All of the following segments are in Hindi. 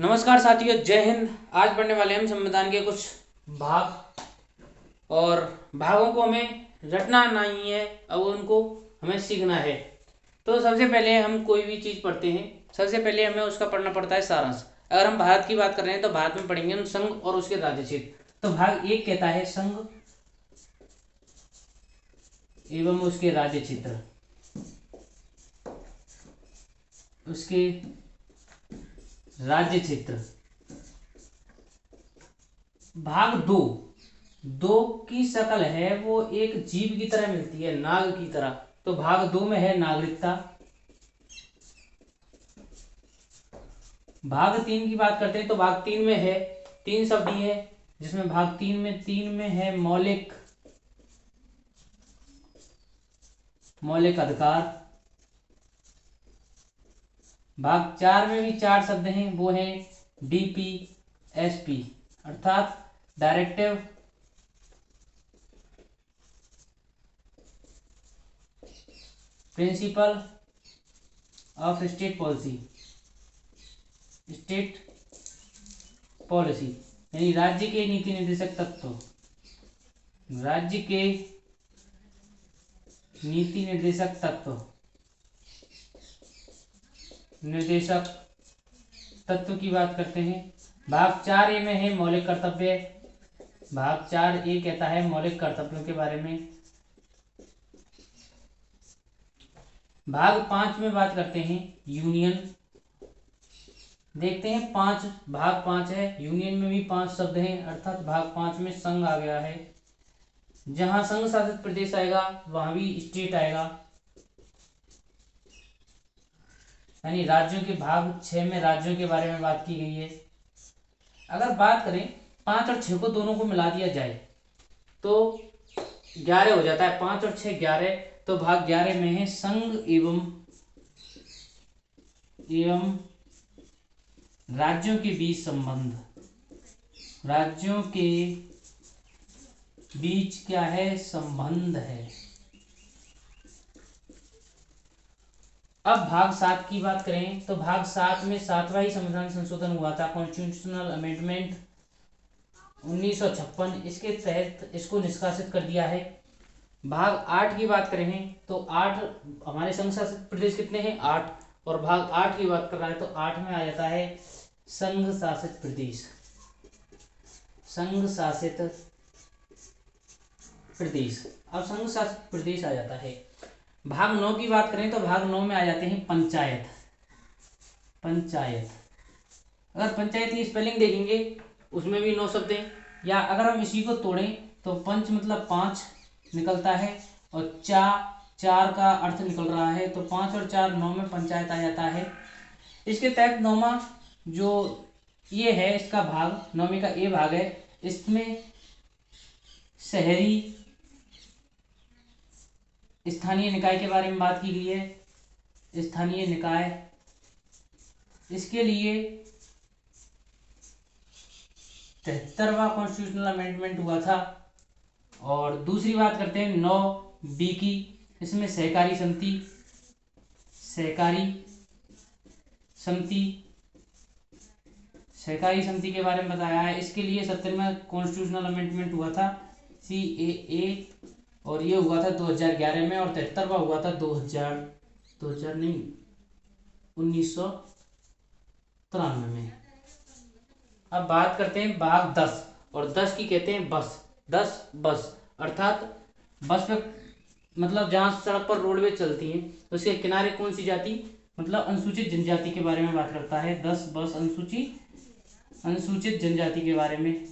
नमस्कार साथियों, जय हिंद। आज पढ़ने वाले हम संविधान के कुछ भाग, और भागों को हमें रटना नहीं है, अब उनको हमें सीखना है। तो सबसे पहले हम कोई भी चीज़ पढ़ते हैं, सबसे पहले हमें उसका पढ़ना पड़ता है सारांश। अगर हम भारत की बात कर रहे हैं तो भारत में पढ़ेंगे हम संघ और उसके राज्य क्षेत्र। तो भाग एक कहता है संघ एवं उसके राज्य क्षेत्र, उसके राज्य क्षेत्र। भाग दो, दो की शक्ल है वो एक जीव की तरह मिलती है, नाग की तरह। तो भाग दो में है नागरिकता। भाग तीन की बात करते हैं तो भाग तीन में है, तीन शब्द ही है, जिसमें भाग तीन में है मौलिक अधिकार। भाग चार में भी चार शब्द हैं, वो है DPSP अर्थात directive principle of state policy, यानी राज्य के नीति निर्देशक तत्व, राज्य के नीति निर्देशक तत्व की बात करते हैं। भाग चार ए में है मौलिक कर्तव्य। भाग चार ए कहता है मौलिक कर्तव्यों के बारे में। भाग पांच में बात करते हैं यूनियन। देखते हैं भाग पांच है, यूनियन में भी पांच शब्द हैं, अर्थात भाग पांच में संघ आ गया है। जहां संघ शासित प्रदेश आएगा वहां भी स्टेट आएगा, यानी राज्यों के। भाग छह में राज्यों के बारे में बात की गई है। अगर बात करें पांच और छह को दोनों को मिला दिया जाए तो 11 हो जाता है, पांच और छह 11। तो भाग 11 में है संघ एवं राज्यों के बीच संबंध। राज्यों के बीच क्या है? संबंध है। अब भाग सात की बात करें तो भाग सात में सातवां ही संविधान संशोधन हुआ था, कॉन्स्टिट्यूशनल अमेंडमेंट 1956। इसके तहत इसको निष्कासित कर दिया है। भाग आठ की बात करें तो आठ, हमारे संघ शासित प्रदेश कितने हैं? 8। और भाग आठ की बात कर रहा है तो 8 में आ जाता है संघ शासित प्रदेश। संघ शासित प्रदेश, अब संघ शासित प्रदेश आ जाता है। भाग 9 की बात करें तो भाग 9 में आ जाते हैं पंचायत। अगर पंचायत की स्पेलिंग देखेंगे उसमें भी 9 शब्द हैं, या अगर हम इसी को तोड़ें तो पंच मतलब 5 निकलता है, और चार का अर्थ निकल रहा है, तो 5 और 4 9 में पंचायत आ जाता है। इसके तहत नौवां जो ये है, इसका भाग 9वीं का ए भाग है, इसमें शहरी स्थानीय निकाय के बारे में बात की गई है। स्थानीय निकाय, इसके लिए 73वां कॉन्स्टिट्यूशनल अमेंडमेंट हुआ था। और दूसरी बात करते हैं 9B की, इसमें सहकारी समिति के बारे में बताया है। इसके लिए 70वां कॉन्स्टिट्यूशनल अमेंडमेंट हुआ था, CAA, और ये हुआ था 2011 में, और 73वां हुआ था 1993 में। अब बात करते हैं भाग 10, और 10 की कहते हैं बस, अर्थात बस पे मतलब जहाँ सड़क पर रोडवे चलती है उसके किनारे कौन सी जाति, मतलब अनुसूचित जनजाति के बारे में बात करता है। 10 बस अनुसूचित जनजाति के बारे में,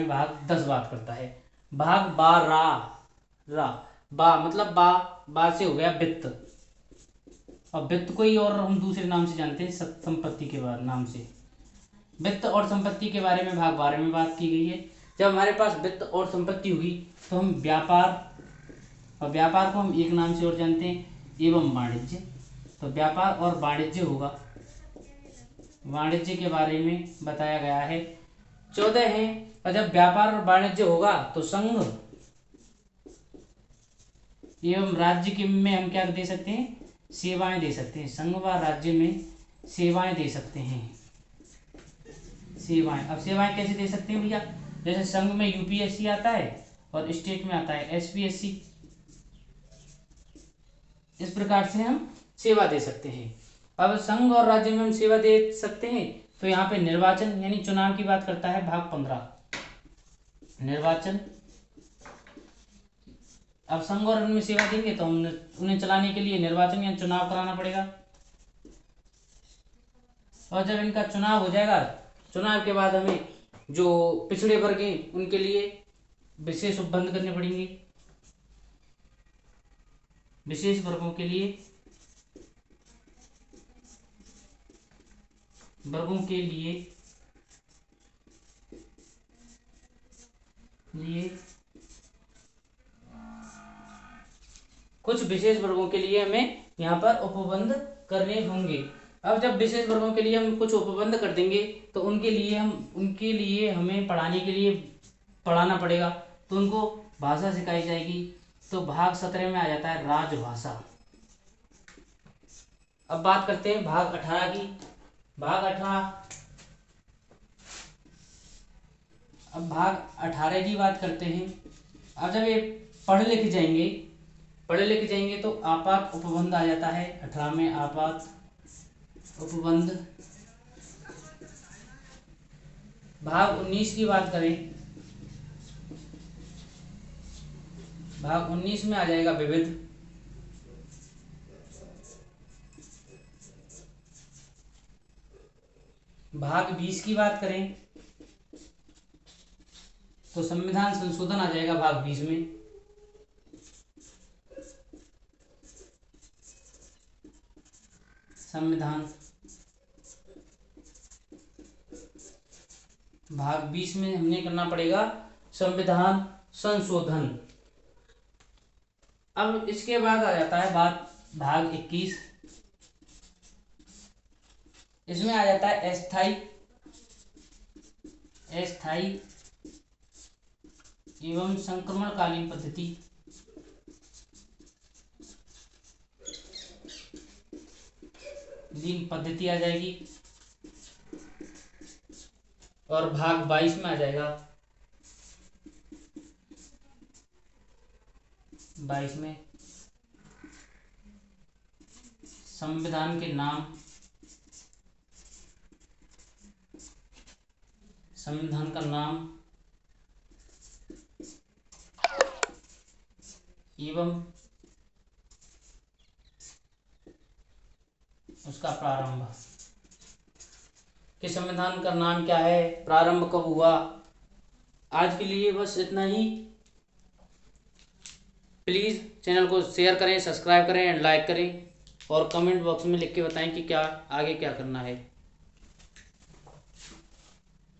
भाग 10 बात करता है। भाग 12 मतलब बा से हो गया वित्त, और वित्त को ही और हम दूसरे नाम से जानते हैं, संपत्ति के नाम से। वित्त और संपत्ति के बारे में भाग 12 में बात की गई है। जब हमारे पास वित्त और संपत्ति हुई तो हम व्यापार, और व्यापार को हम एक नाम से और जानते हैं, एवं वाणिज्य। तो व्यापार और वाणिज्य होगा, वाणिज्य के बारे में बताया गया है। 14 है, और जब व्यापार और वाणिज्य होगा तो संघ एवं राज्य के में हम क्या दे सकते हैं? सेवाएं दे सकते हैं, संघ व राज्य में सेवाएं दे सकते हैं। सेवाएं, अब सेवाएं कैसे दे सकते हैं भैया, जैसे संघ में यूपीएससी आता है और स्टेट में आता है एसपीएससी, इस प्रकार से हम सेवा दे सकते हैं। अब संघ और राज्य में हम सेवा दे सकते हैं तो यहाँ पे निर्वाचन यानी चुनाव की बात करता है भाग 15 निर्वाचन। अब संघ और उनमें सेवा देंगे तो हम उन्हें चलाने के लिए निर्वाचन या चुनाव कराना पड़ेगा, और जब इनका चुनाव हो जाएगा, चुनाव के बाद हमें जो पिछड़े वर्ग हैं उनके लिए विशेष उपबंध करने पड़ेंगे। विशेष वर्गों के लिए कुछ विशेष वर्गों के लिए हमें यहाँ पर उपबंध करने होंगे। अब जब विशेष वर्गों के लिए हम कुछ उपबंध कर देंगे तो उनके लिए हमें पढ़ाने के लिए पढ़ाना पड़ेगा, तो उनको भाषा सिखाई जाएगी। तो भाग 17 में आ जाता है राजभाषा। अब बात करते हैं भाग 18 की। भाग 18 की बात करते हैं। अब जब ये पढ़ लिख जाएंगे तो आपात उपबंध आ जाता है 18 में, आपात उपबंध। भाग 19 की बात करें, भाग 19 में आ जाएगा विविध। भाग 20 की बात करें तो संविधान संशोधन आ जाएगा भाग 20 में। संविधान भाग 20 में हमने करना पड़ेगा संविधान संशोधन। अब इसके बाद आ जाता है भाग 21। इसमें आ जाता है अस्थायी एवं संक्रमणकालीन पद्धति। लीन पद्धति आ जाएगी। और भाग 22 में आ जाएगा, 22 में संविधान के नाम, संविधान का नाम एवं उसका प्रारंभ, कि संविधान का नाम क्या है, प्रारंभ कब हुआ। आज के लिए बस इतना ही। प्लीज़ चैनल को शेयर करें, सब्सक्राइब करें एंड लाइक करें, और कमेंट बॉक्स में लिख के बताएं कि क्या आगे क्या करना है।